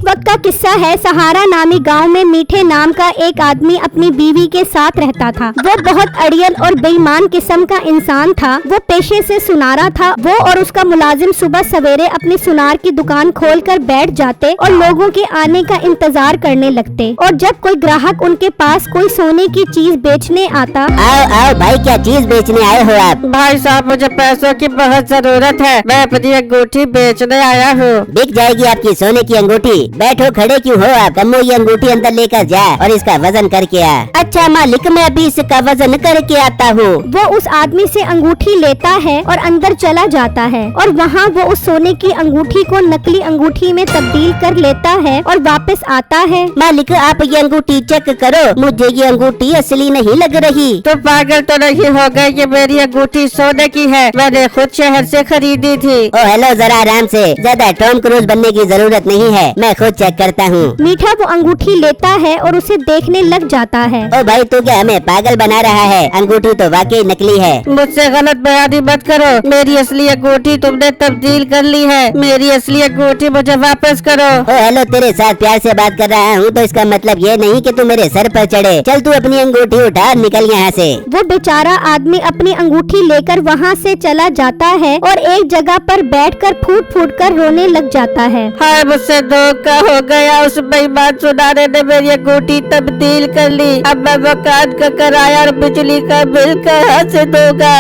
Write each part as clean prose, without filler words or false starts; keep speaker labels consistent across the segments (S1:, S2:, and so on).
S1: वक्त का किस्सा है। सहारा नामी गांव में मीठे नाम का एक आदमी अपनी बीवी के साथ रहता था। वो बहुत अड़ियल और बेईमान किस्म का इंसान था। वो पेशे से सुनारा था। वो और उसका मुलाजिम सुबह सवेरे अपनी सुनार की दुकान खोलकर बैठ जाते और लोगों के आने का इंतजार करने लगते। और जब कोई ग्राहक उनके पास कोई सोने की चीज बेचने आता।
S2: आओ आओ भाई, क्या चीज बेचने आए हो आप?
S3: भाई साहब, मुझे पैसों की बहुत जरूरत है। मैं अपनी अंगूठी बेचने आया हूँ।
S2: बिक जाएगी आपकी सोने की अंगूठी। बैठो, खड़े क्यों हो आप? कम्मो, ये अंगूठी अंदर लेकर जा और इसका वजन करके आ।
S1: अच्छा मालिक, मैं अभी इसका वजन करके आता हूँ। वो उस आदमी से अंगूठी लेता है और अंदर चला जाता है और वहाँ वो उस सोने की अंगूठी को नकली अंगूठी में तब्दील कर लेता है और वापस आता है।
S2: मालिक, आप ये अंगूठी चेक करो, मुझे ये अंगूठी असली नहीं लग रही।
S3: तो पागल तो नहीं हो गए कि मेरी अंगूठी सोने की है? मैंने खुद शहर से खरीदी थी।
S2: ओ हेलो, जरा आराम से, ज्यादा टॉम क्रूज बनने की जरूरत नहीं है, मैं खुद चेक करता हूँ।
S1: मीठा वो अंगूठी लेता है और उसे देखने लग जाता है।
S2: ओ भाई, तू क्या हमें पागल बना रहा है? अंगूठी तो वाकई नकली है।
S3: मुझसे गलत बयानी मत करो। मेरी असली अंगूठी तुमने तब्दील कर ली है। मेरी असली अंगूठी मुझे वापस करो।
S2: ओ हेलो, तेरे साथ प्यार से बात कर रहा हूँ तो इसका मतलब ये नहीं कि तू मेरे सर पर चढ़े। चल तू अपनी अंगूठी उठा, निकल यहाँ से।
S1: वो बेचारा आदमी अपनी अंगूठी लेकर वहाँ से चला जाता है और एक जगह पर बैठकर फूट फूट कर रोने लग जाता है।
S3: हाय, मुझसे धोखा हो गया। उस बेईमान सुनारे ने मेरी अंगूठी तब्दील कर ली। अब मैं मकान का किराया और बिजली का बिल कहाँ से दूंगा?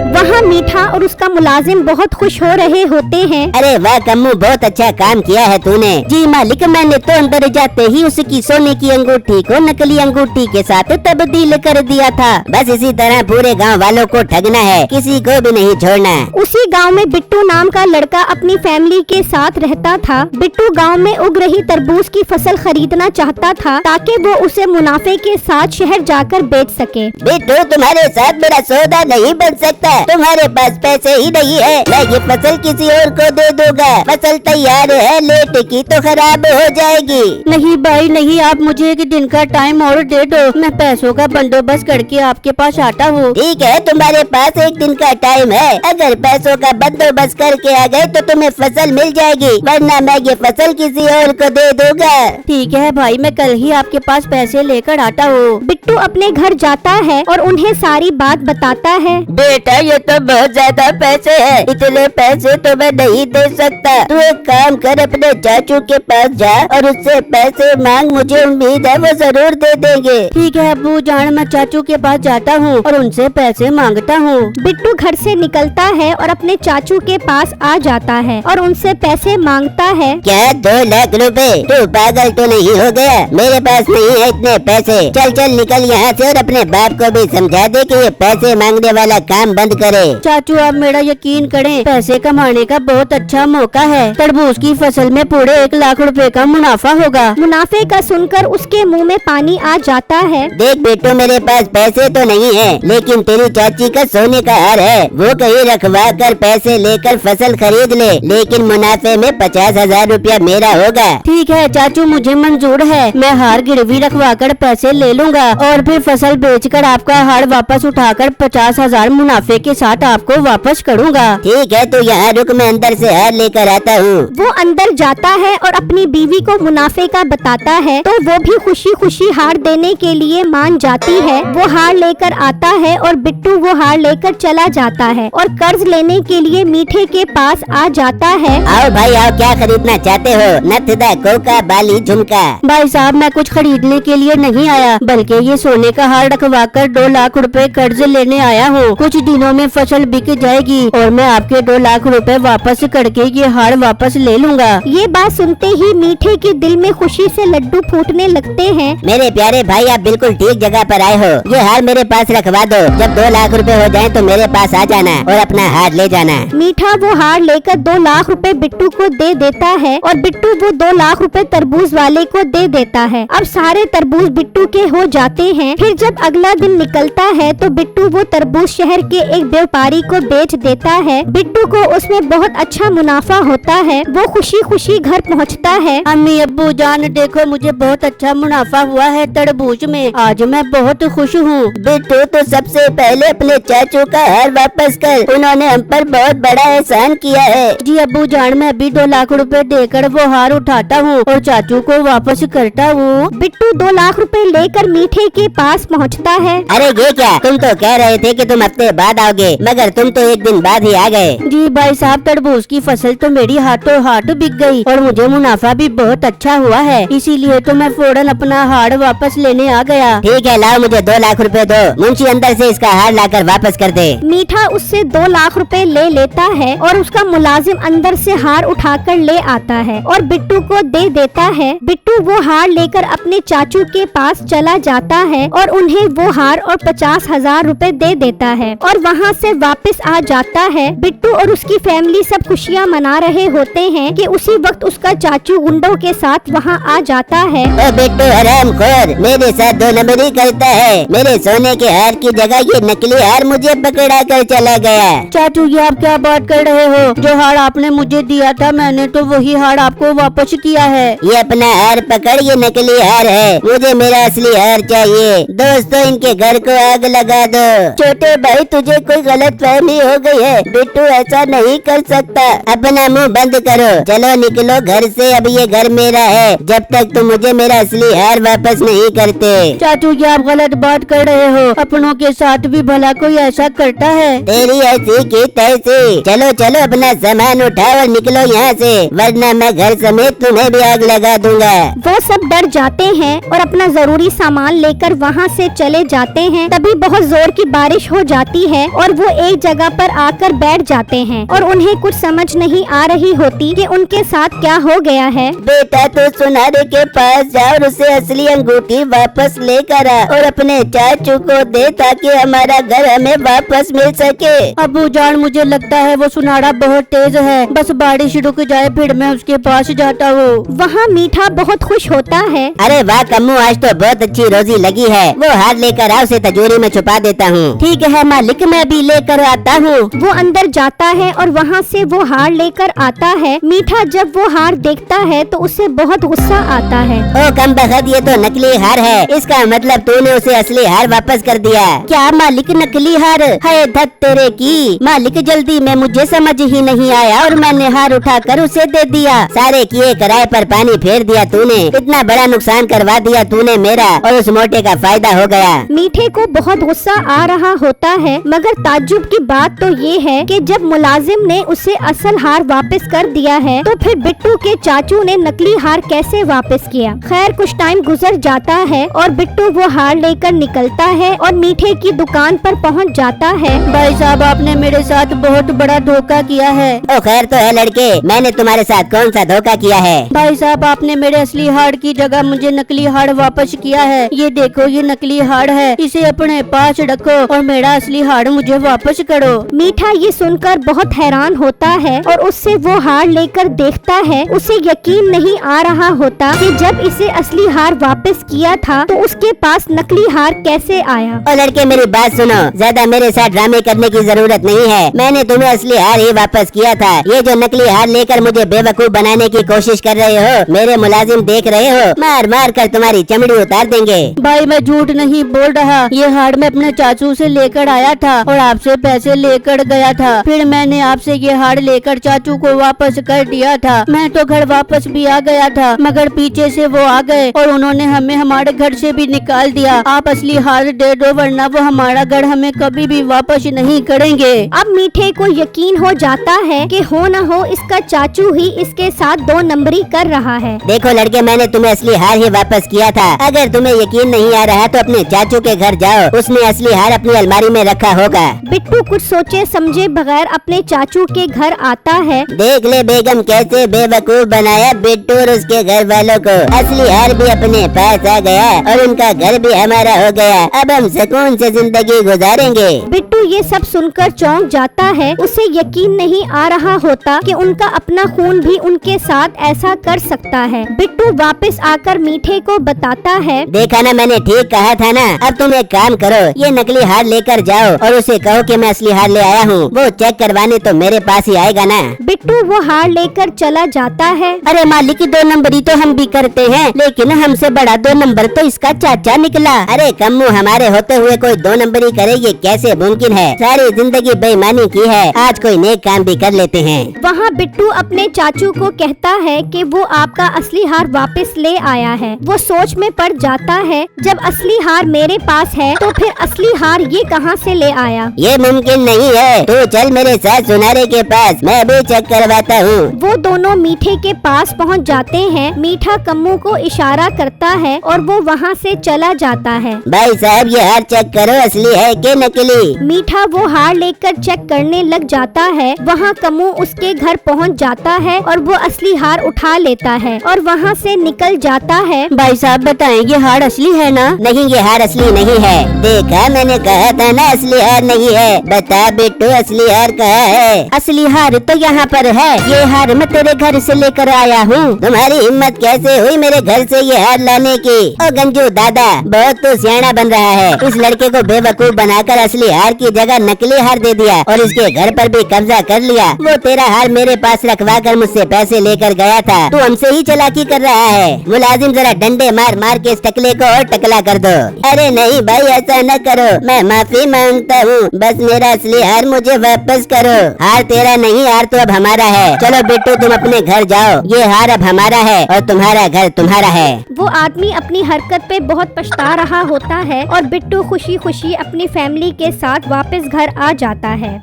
S1: वहाँ मीठा और उसका मुलाजिम बहुत खुश हो रहे होते हैं।
S2: अरे वाह कम्मू, बहुत अच्छा काम किया है तूने। जी मालिक, मैंने तो अंदर जाते ही उसकी सोने की अंगूठी को नकली अंगूठी के साथ तब्दील कर दिया था। बस इसी तरह पूरे गांव वालों को ठगना है, किसी को भी नहीं छोड़ना।
S1: उसी गांव में बिट्टू नाम का लड़का अपनी फैमिली के साथ रहता था। बिट्टू गांव में उग रही तरबूज की फसल खरीदना चाहता था ताकि वो उसे मुनाफे के साथ शहर जाकर बेच सके।
S2: बिट्टू, तुम्हारे साथ मेरा सौदा नहीं बन सकता। तुम्हारे पास पैसे ही नहीं है। मैं ये फसल किसी और को दे दूंगा। फसल तैयार है, लेट की तो खराब हो जाएगी।
S3: नहीं भाई नहीं, आप मुझे एक दिन का टाइम और दे दो। मैं पैसों का बंदोबस्त करके आपके पास आता हूँ।
S2: ठीक है, तुम्हारे पास एक दिन का टाइम है। अगर पैसों का बंदोबस्त करके आ गए तो तुम्हें फसल मिल जाएगी, वरना मैं ये फसल किसी और को दे दूंगा।
S3: ठीक है भाई, मैं कल ही आपके पास पैसे लेकर आता हूँ।
S1: बिट्टू अपने घर जाता है और उन्हें सारी बात बताता है।
S2: बेटा, ये तो बहुत ज्यादा पैसे हैं। इतने पैसे तो मैं नहीं दे सकता। तू एक काम कर, अपने चाचू के पास जा और उससे पैसे मांग। मुझे उम्मीद है वो जरूर दे देंगे।
S3: ठीक है अब्बू जान, मैं चाचू के पास जाता हूँ और उनसे पैसे मांगता हूँ।
S1: बिट्टू घर से निकलता है और अपने चाचू के पास आ जाता है और उनसे पैसे मांगता है।
S2: क्या 2 लाख रुपए? तू पागल तो नहीं हो गया? मेरे पास नहीं है इतने पैसे। चल चल निकल यहाँ से और अपने बाप को भी समझा दे कि ये पैसे मांगने वाला काम बंद करे।
S3: चाचू, आप मेरा यकीन करें, पैसे कमाने का बहुत अच्छा मौका है। तरबूज की फसल में पूरे 1 लाख रुपए का मुनाफा होगा।
S1: मुनाफे का सुनकर उसके मुंह में पानी आ जाता है।
S2: देख बेटू, मेरे पास पैसे तो नहीं है, लेकिन तेरी चाची का सोने का हार है। वो कहीं रखवा कर पैसे लेकर फसल खरीद ले, लेकिन मुनाफे में 50,000 रुपया मेरा होगा।
S3: ठीक है चाचू, मुझे मंजूर है। मैं हार गिरवी रखवा कर पैसे ले लूँगा और फिर फसल बेचकर आपका हार वापस उठाकर 50,000 मुनाफे के साथ आपको वापस करूँगा।
S2: ठीक है, तो यहाँ रुक, मैं अंदर से हार लेकर आता हूँ।
S1: वो अंदर जाता है और अपनी बीवी को मुनाफे का बताता है तो वो भी खुशी खुशी हार देने के लिए मान जाती है। वो हार लेकर आता है और बिट्टू वो हार लेकर चला जाता है और कर्ज लेने के लिए मीठे के पास आ जाता है।
S2: आओ भाई आओ, क्या खरीदना चाहते हो? नथदा, कोका, बाली, झुमका?
S3: भाई साहब, मैं कुछ खरीदने के लिए नहीं आया, बल्कि ये सोने का हार रखवा कर 2 लाख रुपए कर्ज लेने आया हूँ। कुछ दिनों में फसल बिक जाएगी और मैं आपके 2 लाख रुपए वापस करके ये हार वापस ले लूँगा।
S1: ये बात सुनते ही मीठे के दिल में खुशी से लड्डू फूटने लगते हैं।
S2: मेरे प्यारे भाई, आप बिल्कुल ठीक जगह पर आए हो। ये हार मेरे पास रखवा दो। जब 2 लाख रुपए हो जाएं तो मेरे पास आ जाना और अपना हार ले जाना।
S1: मीठा वो हार लेकर 2 लाख रुपए बिट्टू को दे देता है और बिट्टू वो 2 लाख रुपए तरबूज वाले को दे देता है। अब सारे तरबूज बिट्टू के हो जाते हैं। फिर जब अगला दिन निकलता है तो बिट्टू वो तरबूज शहर के एक व्यापारी गाड़ी को बेच देता है। बिट्टू को उसमें बहुत अच्छा मुनाफा होता है। वो खुशी खुशी घर पहुंचता है।
S3: अम्मी अब्बू जान देखो मुझे बहुत अच्छा मुनाफा हुआ है तरबूज में, आज मैं बहुत खुश हूँ।
S2: बिट्टू तो सबसे पहले अपने चाचू का हार वापस कर, उन्होंने हम पर बहुत बड़ा एहसान किया है।
S3: जी अब्बू जान मैं भी 2 लाख रुपए देकर वो हार उठाता हूँ और चाचू को वापस करता हूँ।
S1: बिट्टू 2 लाख रुपए लेकर मीठे के पास पहुंचता है।
S2: अरे ये क्या, तुम तो कह रहे थे कि तुम हफ्ते बाद आओगे, मगर तुम तो 1 दिन बाद ही आ गए।
S3: जी भाई साहब तरबूज की फसल तो मेरी हाथों हाथ बिक गई और मुझे मुनाफा भी बहुत अच्छा हुआ है, इसीलिए तो मैं फौरन अपना हार वापस लेने आ गया।
S2: ठीक है, लाओ मुझे 2 लाख रुपए दो, मुंशी अंदर से इसका हार लाकर वापस कर दे।
S1: मीठा उससे 2 लाख रुपए ले लेता है और उसका मुलाजिम अंदर से हार उठाकर ले आता है और बिट्टू को दे देता है। बिट्टू वो हार लेकर अपने चाचू के पास चला जाता है और उन्हें वो हार और 50,000 रुपए दे देता है और वहाँ से वापस आ जाता है। बिट्टू और उसकी फैमिली सब खुशियाँ मना रहे होते हैं कि उसी वक्त उसका चाचू गुंडों के साथ वहाँ आ जाता है।
S2: ओ बिट्टू हरामखोर, मेरे साथ 2 नंबरी करता है। मेरे सोने के हार की जगह ये नकली हार मुझे पकड़ा कर चला गया।
S3: चाचू ये आप क्या बात कर रहे हो? जो हार आपने मुझे दिया था मैंने तो वही हार आपको वापस किया है।
S2: ये अपना हार पकड़, ये नकली हार है, मुझे मेरा असली हार चाहिए। दोस्तों इनके घर को आग लगा दो। छोटे भाई तुझे कोई गलत फहमी हो गई है, बिट्टू ऐसा नहीं कर सकता। अपना मुंह बंद करो, चलो निकलो घर से, अब ये घर मेरा है जब तक तुम मुझे मेरा असली हार वापस नहीं करते।
S3: चाचू ये आप गलत बात कर रहे हो, अपनों के साथ भी भला कोई ऐसा करता है?
S2: तेरी ऐसी की तैसी। चलो चलो अपना सामान उठाओ और निकलो यहाँ से, वरना मैं घर समेत तुम्हें भी आग लगा दूंगा।
S1: वो सब डर जाते हैं और अपना जरूरी सामान लेकर वहाँ से चले जाते हैं। तभी बहुत जोर की बारिश हो जाती है और वो एक जगह पर आकर बैठ जाते हैं और उन्हें कुछ समझ नहीं आ रही होती कि उनके साथ क्या हो गया है।
S2: बेटा तो सुनारे के पास जाओ और उसे असली अंगूठी वापस लेकर आ और अपने चाचू को दे ताकि हमारा घर हमें वापस मिल सके।
S3: अबू जान मुझे लगता है वो सुनारा बहुत तेज है, बस बारिश रुक जाए फिर मैं उसके पास जाता हूँ।
S1: वहाँ मीठा बहुत खुश होता है।
S2: अरे वाह कम्मू, आज तो बहुत अच्छी रोजी लगी है। वो हार लेकर आओ, उसे तिजोरी में छुपा देता हूँ।
S3: ठीक है मालिक, मैं भी लेकर आता हूँ।
S1: वो अंदर जाता है और वहाँ से वो हार लेकर आता है। मीठा जब वो हार देखता है तो उसे बहुत गुस्सा आता है।
S2: ओ कमबख्त, ये तो नकली हार है, इसका मतलब तूने उसे असली हार वापस कर दिया।
S3: क्या मालिक नकली हार? है धत तेरे की मालिक, जल्दी में मुझे समझ ही नहीं आया और मैंने हार उठाकर उसे दे दिया।
S2: सारे किए किराए पर पानी फेर दिया तूने, इतना बड़ा नुकसान करवा दिया तूने मेरा, और उस मोटे का फायदा हो गया।
S1: मीठे को बहुत गुस्सा आ रहा होता है, मगर ताज्जुब की बात तो ये है कि जब मुलाजिम ने उसे असल हार वापस कर दिया है तो फिर बिट्टू के चाचू ने नकली हार कैसे वापस किया। खैर कुछ टाइम गुजर जाता है और बिट्टू वो हार लेकर निकलता है और मीठे की दुकान पर पहुंच जाता है।
S3: भाई साहब आपने मेरे साथ बहुत बड़ा धोखा किया है।
S2: ओ खैर तो है लड़के, मैंने तुम्हारे साथ कौन सा धोखा किया है?
S3: भाई साहब आपने मेरे असली हार की जगह मुझे नकली हार वापस किया है। ये देखो ये नकली हार है, इसे अपने पास रखो और मेरा असली हार मुझे वापस करो।
S1: मीठा ये सुनकर बहुत हैरान होता है और उससे वो हार लेकर देखता है। उसे यकीन नहीं आ रहा होता कि जब इसे असली हार वापस किया था तो उसके पास नकली हार कैसे आया।
S2: ओ लड़के मेरी बात सुनो, ज्यादा मेरे साथ ड्रामे करने की जरूरत नहीं है। मैंने तुम्हें असली हार ही वापस किया था। ये जो नकली हार लेकर मुझे बेवकूफ बनाने की कोशिश कर रहे हो, मेरे मुलाजिम देख रहे हो, मार मार कर तुम्हारी चमड़ी उतार देंगे।
S3: भाई मैं झूठ नहीं बोल रहा, ये हार मैं अपने चाचू से लेकर आया था और आपसे पैसे लेकर गया था। फिर मैंने आपसे ये हार लेकर चाचू को वापस कर दिया था। मैं तो घर वापस भी आ गया था, मगर पीछे से वो आ गए और उन्होंने हमें हमारे घर से भी निकाल दिया। आप असली हार दे दो वरना वो हमारा घर हमें कभी भी वापस नहीं करेंगे।
S1: अब मीठे को यकीन हो जाता है कि हो न हो इसका चाचू ही इसके साथ 2 नंबरी कर रहा है।
S2: देखो लड़के, मैंने तुम्हें असली हार ही वापस किया था। अगर तुम्हें यकीन नहीं आ रहा तो अपने चाचू के घर जाओ, उसने असली हार अपनी अलमारी में रखा होगा।
S1: बिट्टू कुछ सोचे समझे बगैर अपने चाचू के घर आता है।
S2: देख ले बेगम कैसे बेवकूफ बनाया बिट्टू और उसके घर वालों को। असली हार भी अपने पास आ गया और उनका घर भी हमारा हो गया। अब हम सुकून से जिंदगी गुजारेंगे।
S1: बिट्टू ये सब सुनकर चौंक जाता है। उसे यकीन नहीं आ रहा होता कि उनका अपना खून भी उनके साथ ऐसा कर सकता है। बिट्टू वापस आकर मीठे को बताता है,
S2: देखा ना, मैंने ठीक कहा था ना। अब तुम एक काम करो, ये नकली हार लेकर जाओ और उसे कहो कि मैं मैं असली हार ले आया हूँ, वो चेक करवाने तो मेरे पास ही आएगा ना।
S1: बिट्टू वो हार लेकर चला जाता है।
S3: अरे मालिक, 2 नंबरी तो हम भी करते हैं, लेकिन हमसे बड़ा 2 नंबर तो इसका चाचा निकला।
S2: अरे कम्मू, हमारे होते हुए कोई 2 नंबरी करे, ये कैसे मुमकिन है? सारी जिंदगी बेईमानी की है, आज कोई नेक काम भी कर लेते हैं।
S1: वहाँ बिट्टू अपने चाचू को कहता है कि वो आपका असली हार वापस ले आया है। वो सोच में पड़ जाता है, जब असली हार मेरे पास है तो फिर असली हार ये कहाँ से ले आया?
S2: ये मुमकिन नहीं है, तू चल मेरे साथ सुनारे के पास, मैं भी चेक करवाता हूँ।
S1: वो दोनों मीठे के पास पहुँच जाते हैं। मीठा कम्मू को इशारा करता है और वो वहाँ से चला जाता है।
S2: भाई साहब, ये हार चेक करो, असली है कि नकली?
S1: मीठा वो हार लेकर चेक करने लग जाता है। वहाँ कम्मू उसके घर पहुँच जाता है और वो असली हार उठा लेता है और वहाँ से निकल जाता है।
S3: भाई साहब बताएं, ये हार असली है ना?
S2: नहीं, ये हार असली नहीं है। देखा, मैंने कहा था ना असली हार नहीं है। बता बिट्टू, असली हार कहाँ है?
S3: असली हार तो यहाँ पर है, ये हार मैं तेरे घर से लेकर आया हूँ।
S2: तुम्हारी हिम्मत कैसे हुई मेरे घर से ये हार लाने की? ओ गंजू दादा, बहुत तो सियाना बन रहा है। इस लड़के को बेवकूफ बनाकर असली हार की जगह नकली हार दे दिया और इसके घर पर भी कब्जा कर लिया। वो तेरा हार मेरे पास रखवा कर मुझसे पैसे लेकर गया था। तू हमसे ही चालाकी कर रहा है। मुलाजिम, जरा डंडे मार मार के इस टकले को और टकला कर दो। अरे नहीं भाई, ऐसा न करो, मैं माफी मांगता हूँ। बस मेरा असली हार मुझे वापस करो। हार तेरा नहीं, हार तो अब हमारा है। चलो बिट्टू, तुम अपने घर जाओ, ये हार अब हमारा है और तुम्हारा घर तुम्हारा है।
S1: वो आदमी अपनी हरकत पे बहुत पछता रहा होता है और बिट्टू खुशी खुशी अपनी फैमिली के साथ वापस घर आ जाता है।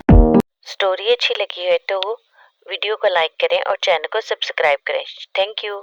S4: स्टोरी अच्छी लगी है तो वीडियो को लाइक करें और चैनल को सब्सक्राइब करें। Thank you.